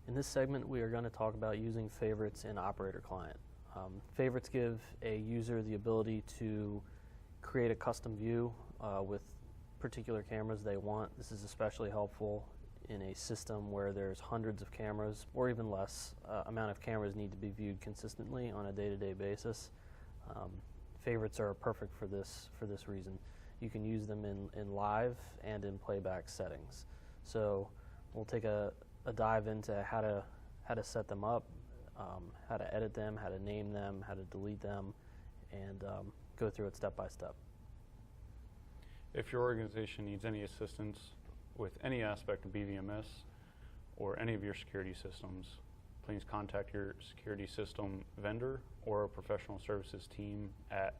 In this segment, we are going to talk about using favorites in Operator Client. Favorites give a user the ability to create a custom view with particular cameras they want. This is especially helpful in a system where there's hundreds of cameras, or even less amount of cameras need to be viewed consistently on a day-to-day basis. Favorites are perfect for this reason. You can use them in live and in playback settings. So we'll take a dive into how to set them up, how to edit them, how to name them, how to delete them, and go through it step by step. If your organization needs any assistance with any aspect of BVMS or any of your security systems, please contact your security system vendor or a professional services team at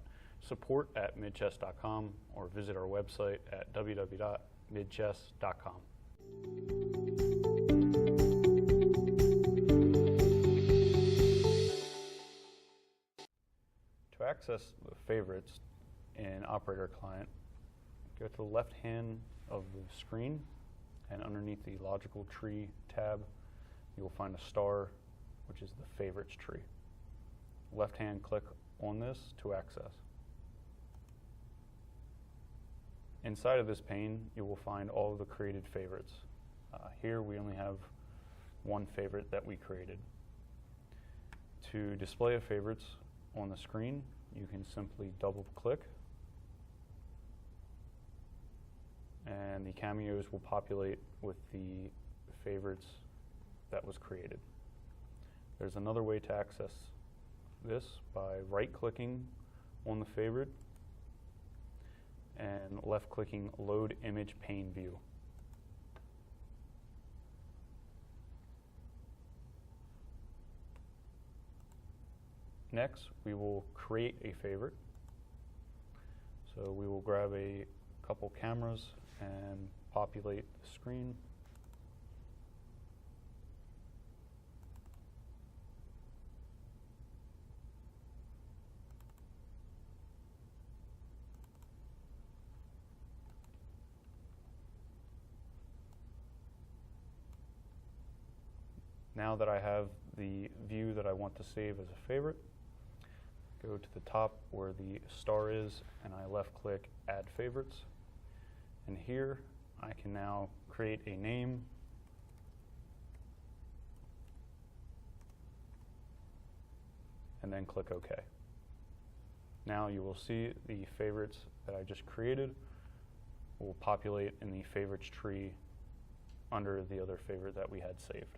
support@midchest.com or visit our website at www.midchest.com. To access the favorites in Operator Client, go to the left hand of the screen, and underneath the Logical Tree tab, you will find a star, which is the Favorites tree. Left hand click on this to access. Inside of this pane, you will find all of the created favorites. Here we only have one favorite that we created. To display a favorites on the screen, you can simply double click and the cameos will populate with the favorites that was created. There's another way to access this by right-clicking on the favorite and left-clicking Load Image Pane View. Next, we will create a favorite. So we will grab a couple cameras and populate the screen. Now that I have the view that I want to save as a favorite, go to the top where the star is and I left click Add Favorites. And here I can now create a name and then click OK. Now you will see the favorites that I just created will populate in the favorites tree under the other favorite that we had saved.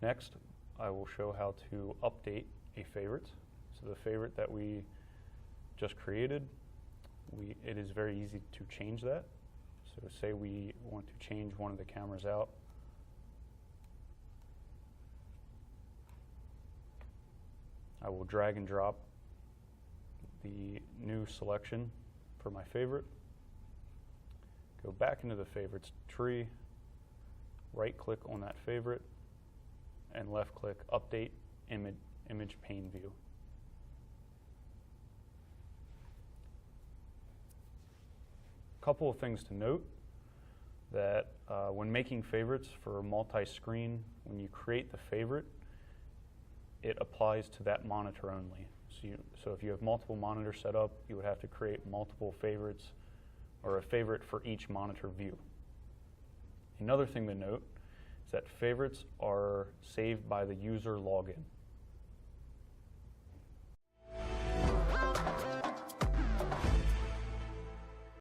Next, I will show how to update a favorite. So the favorite that we just created, it is very easy to change that. So say we want to change one of the cameras out. I will drag and drop the new selection for my favorite, go back into the favorites tree, right click on that favorite, and left click Update Image Pane View. A couple of things to note that when making favorites for multi-screen, when you create the favorite, it applies to that monitor only. So if you have multiple monitors set up, you would have to create multiple favorites or a favorite for each monitor view. Another thing to note is that favorites are saved by the user login.